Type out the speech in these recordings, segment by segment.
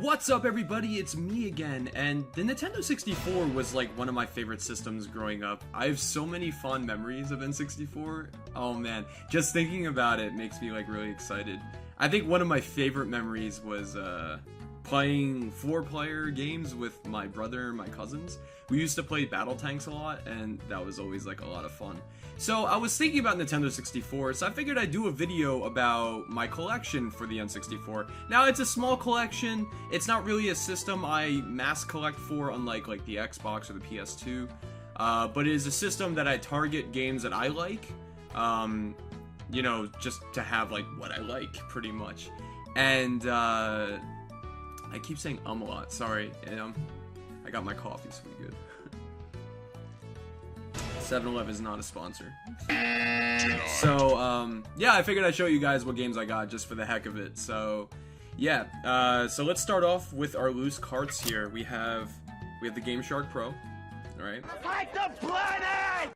What's up, everybody? It's me again, and the Nintendo 64 was like one of my favorite systems growing up. I have so many fond memories of N64. Oh man, just thinking about it makes me like really excited. I think one of my favorite memories was playing 4-player games with my brother and my cousins. We used to play Battle Tanks a lot, and that was always like a lot of fun. So I was thinking about Nintendo 64, so I figured I'd do a video about my collection for the N64. Now, it's a small collection. It's not really a system I mass collect for, unlike like the Xbox or the PS2. But it is a system that I target games that I like. You know, just to have like what I like, pretty much. And I keep saying a lot. Sorry. I got my coffee, so we good. 7-Eleven is not a sponsor. So, yeah, I figured I'd show you guys what games I got just for the heck of it. So, yeah. So let's start off with our loose carts here. We have the Game Shark Pro. All right. Fight the planet!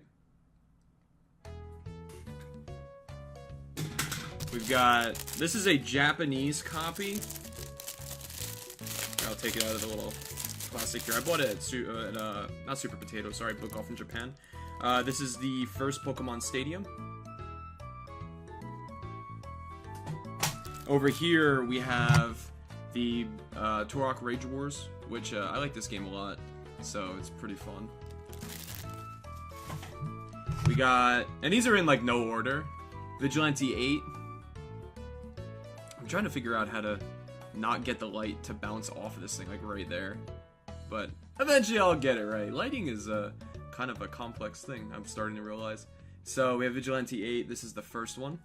We've got, this is a Japanese copy. I'll take it out of the little plastic here. I bought it at not Super Potato, sorry, Book Off in Japan. This is the first Pokemon Stadium. Over here we have the Turok Rage Wars, which I like this game a lot, so it's pretty fun. We got, and these are in like no order. Vigilante 8. I'm trying to figure out how to not get the light to bounce off of this thing, like right there. But eventually I'll get it right. Lighting is kind of a complex thing, I'm starting to realize. So we have Vigilante 8, this is the first one.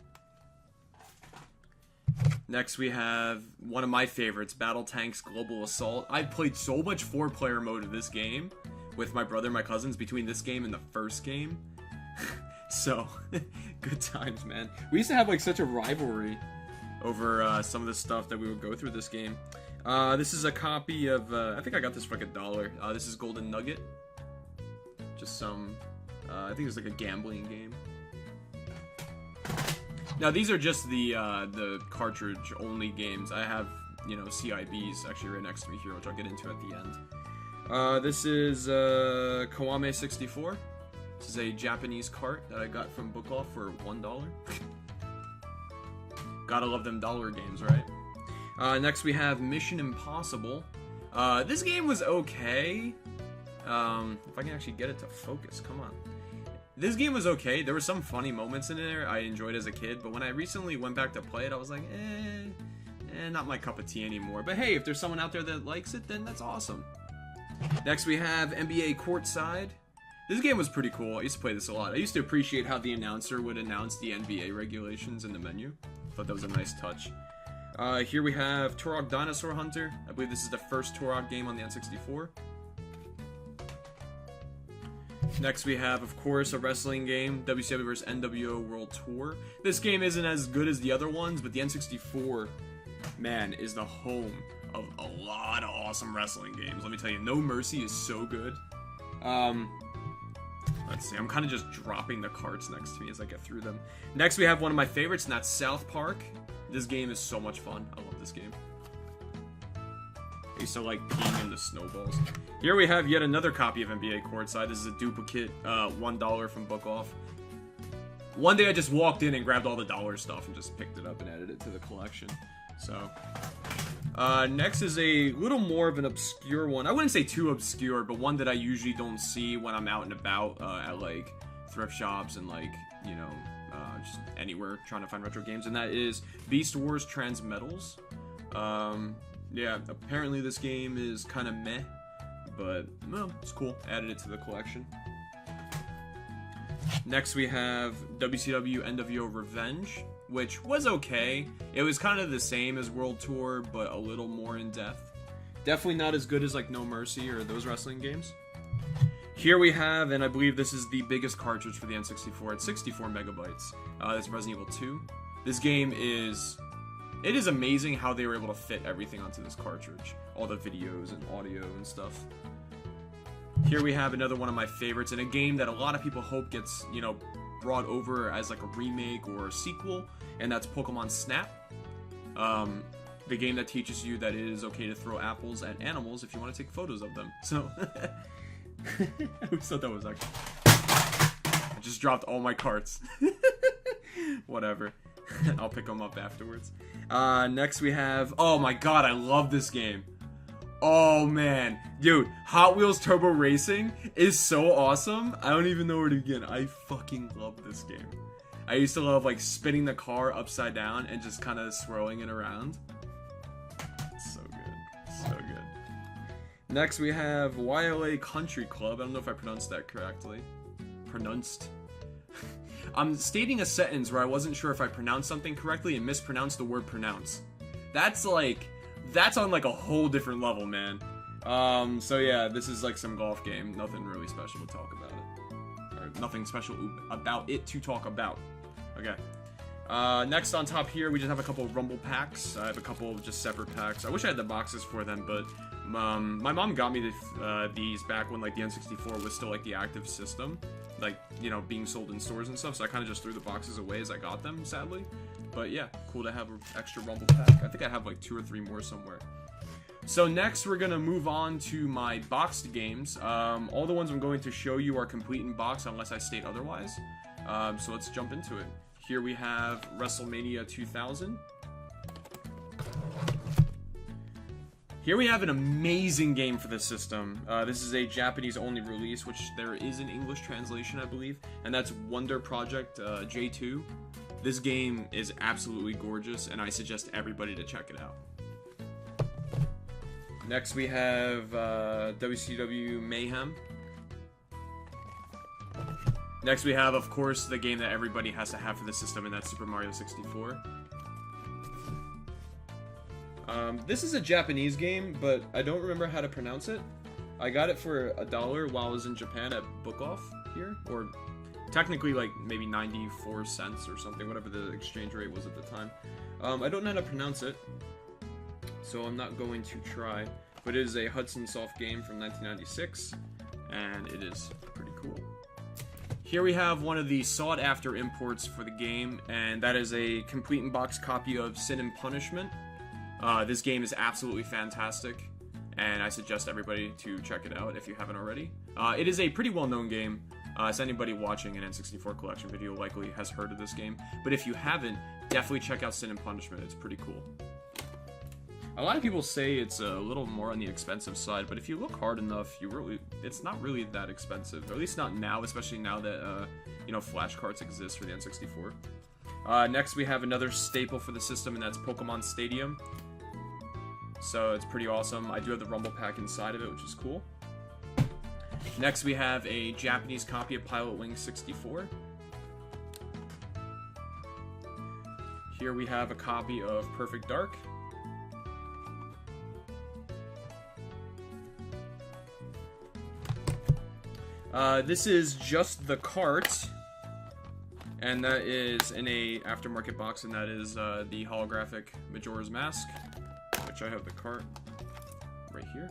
Next we have one of my favorites, Battle Tanks Global Assault. I played so much 4-player mode of this game with my brother and my cousins between this game and the first game. So, good times, man. We used to have like such a rivalry over some of the stuff that we would go through this game. This is a copy of, I think I got this for like $1. This is Golden Nugget. Just some, I think it's like a gambling game. Now these are just the cartridge only games. I have, you know, CIBs actually right next to me here, which I'll get into at the end. This is Kiwame 64. This is a Japanese cart that I got from Book Off for $1. Gotta love them dollar games, right? Next we have Mission Impossible. This game was okay. If I can actually get it to focus, come on. This game was okay. There were some funny moments in there I enjoyed as a kid, but when I recently went back to play it, I was like, not my cup of tea anymore. But hey, if there's someone out there that likes it, then that's awesome. Next we have NBA Courtside. This game was pretty cool. I used to play this a lot. I used to appreciate how the announcer would announce the NBA regulations in the menu. Thought that was a nice touch. Here we have Turok Dinosaur Hunter. I believe this is the first Turok game on the N64. Next we have, of course, a wrestling game, WCW vs. NWO World Tour. This game isn't as good as the other ones, but the N64, man, is the home of a lot of awesome wrestling games. Let me tell you, No Mercy is so good. Let's see, I'm kind of just dropping the carts next to me as I get through them. Next we have one of my favorites, and that's South Park. This game is so much fun. I love this game. I used to like peeing into snowballs. Here we have yet another copy of NBA Courtside. This is a duplicate, $1 from Book Off. One day I just walked in and grabbed all the dollar stuff and just picked it up and added it to the collection. So, next is a little more of an obscure one. I wouldn't say too obscure, but one that I usually don't see when I'm out and about at like thrift shops and like, you know, just anywhere trying to find retro games. And that is Beast Wars Transmetals. Yeah, apparently this game is kind of meh, but well, it's cool. Added it to the collection. Next we have WCW NWO Revenge, which was okay. It was kind of the same as World Tour, but a little more in depth. Definitely not as good as like No Mercy or those wrestling games. Here we have, and I believe this is the biggest cartridge for the N64 at 64 megabytes. That's Resident Evil 2. This game is... It is amazing how they were able to fit everything onto this cartridge. All the videos and audio and stuff. Here we have another one of my favorites, and a game that a lot of people hope gets, you know, brought over as like a remake or a sequel, and that's Pokemon Snap. the game that teaches you that it is okay to throw apples at animals if you want to take photos of them. So, I always thought that was actually... I just dropped all my carts. Whatever. I'll pick them up afterwards. Next we have... Oh my god, I love this game. Oh man. Dude, Hot Wheels Turbo Racing is so awesome. I don't even know where to begin. I fucking love this game. I used to love, like, spinning the car upside down and just kind of swirling it around. So good. So good. Next we have YLA Country Club. I don't know if I pronounced that correctly. I'm stating a sentence where I wasn't sure if I pronounced something correctly and mispronounced the word pronounce. That's on like a whole different level, man. So yeah, this is like some golf game. Nothing really special to talk about it. Or nothing special about it to talk about. Okay. Next on top here, we just have a couple of Rumble packs. I have a couple of just separate packs. I wish I had the boxes for them, but my mom got me these back when like the N64 was still like the active system, like, you know, being sold in stores and stuff. So I kind of just threw the boxes away as I got them, sadly. But yeah, cool to have an extra Rumble pack. I think I have like 2 or 3 more somewhere. So next we're gonna move on to my boxed games. All the ones I'm going to show you are complete in box unless I state otherwise. So let's jump into it. Here we have WrestleMania 2000. Here we have an amazing game for this system. This is a Japanese-only release, which there is an English translation, I believe, and that's Wonder Project J2. This game is absolutely gorgeous, and I suggest everybody to check it out. Next we have WCW Mayhem. Next we have, of course, the game that everybody has to have for the system, and that's Super Mario 64. This is a Japanese game, but I don't remember how to pronounce it. I got it for $1 while I was in Japan at Book Off here, or technically like maybe 94 cents or something, whatever the exchange rate was at the time. I don't know how to pronounce it, so I'm not going to try, but it is a Hudson Soft game from 1996, and it is pretty cool. Here we have one of the sought-after imports for the game, and that is a complete-in-box copy of Sin and Punishment. This game is absolutely fantastic, and I suggest everybody to check it out if you haven't already. It is a pretty well-known game, so anybody watching an N64 collection video likely has heard of this game, but if you haven't, definitely check out Sin and Punishment. It's pretty cool. A lot of people say it's a little more on the expensive side, but if you look hard enough, it's not really that expensive. Or at least not now, especially now that, you know, flash carts exist for the N64. Next, we have another staple for the system, and that's Pokemon Stadium. So it's pretty awesome. I do have the Rumble pack inside of it, which is cool. Next, we have a Japanese copy of Pilot Wing 64. Here we have a copy of Perfect Dark. This is just the cart, and that is in a aftermarket box, and that is the holographic Majora's Mask, which I have the cart right here.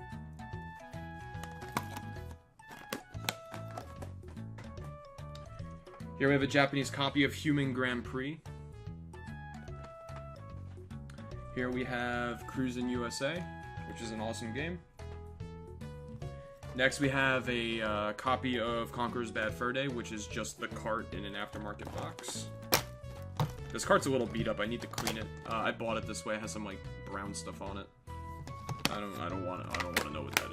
Here we have a Japanese copy of Human Grand Prix. Here we have Cruisin' USA, which is an awesome game. Next, we have a copy of Conker's Bad Fur Day, which is just the cart in an aftermarket box. This cart's a little beat up. I need to clean it. I bought it this way. It has some like brown stuff on it. I don't want to know what that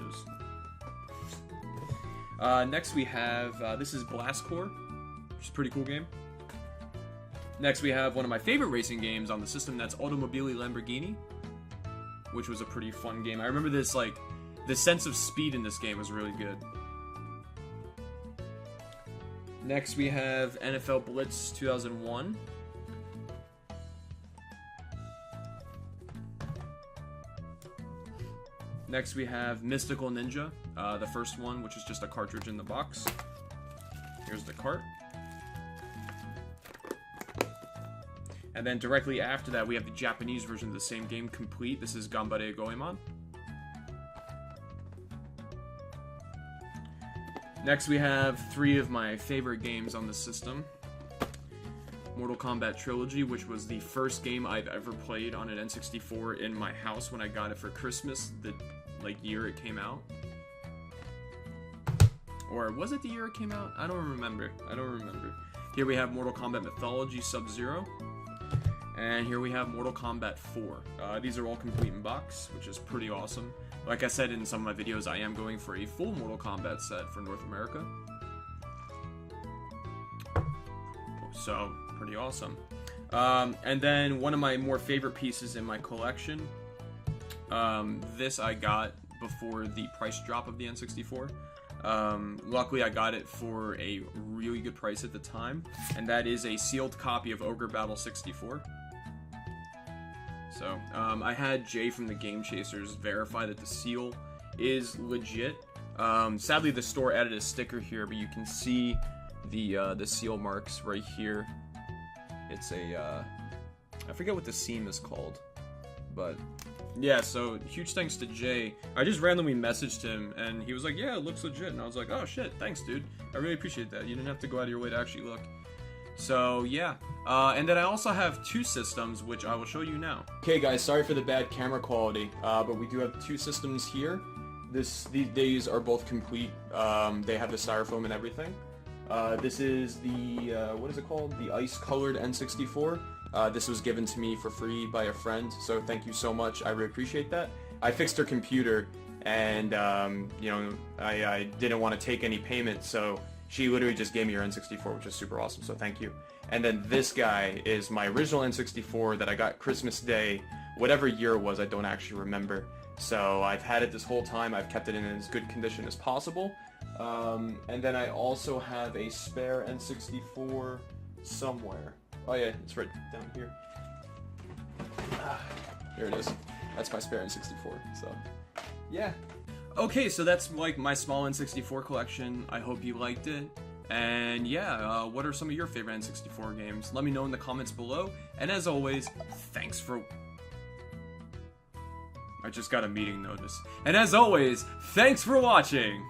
is. Next, we have this is Blast Corps, which is a pretty cool game. Next, we have one of my favorite racing games on the system. That's Automobili Lamborghini, which was a pretty fun game. I remember this like. The sense of speed in this game was really good. Next, we have NFL Blitz 2001. Next, we have Mystical Ninja, the first one, which is just a cartridge in the box. Here's the cart. And then directly after that, we have the Japanese version of the same game, complete. This is Ganbare Goemon. Next, we have 3 of my favorite games on the system. Mortal Kombat Trilogy, which was the first game I've ever played on an N64 in my house when I got it for Christmas, the year it came out. Or was it the year it came out? I don't remember. Here we have Mortal Kombat Mythology Sub-Zero. And here we have Mortal Kombat 4. These are all complete in box, which is pretty awesome. Like I said in some of my videos, I am going for a full Mortal Kombat set for North America. So, pretty awesome. And then one of my more favorite pieces in my collection, this I got before the price drop of the N64. Luckily I got it for a really good price at the time, and that is a sealed copy of Ogre Battle 64. So, I had Jay from the Game Chasers verify that the seal is legit. Sadly the store added a sticker here, but you can see the seal marks right here. It's a, I forget what the seam is called, but yeah, so huge thanks to Jay. I just randomly messaged him, and he was like, yeah, it looks legit, and I was like, oh shit, thanks dude, I really appreciate that. You didn't have to go out of your way to actually look. So yeah, and then I also have two systems, which I will show you now. Okay guys, sorry for the bad camera quality, but we do have two systems here. These are both complete. They have the styrofoam and everything. This is the, what is it called? The ice-colored N64. This was given to me for free by a friend, so thank you so much. I really appreciate that. I fixed her computer, and, you know, I didn't want to take any payment, so she literally just gave me her N64, which is super awesome, so thank you. And then this guy is my original N64 that I got Christmas Day, whatever year it was, I don't actually remember. So I've had it this whole time. I've kept it in as good condition as possible. And then I also have a spare N64 somewhere. Oh yeah, it's right down here. Here it is. That's my spare N64, so yeah. Okay, so that's like my small N64 collection. I hope you liked it. And yeah, what are some of your favorite N64 games? Let me know in the comments below. And as always, thanks for... I just got a meeting notice. And as always, thanks for watching!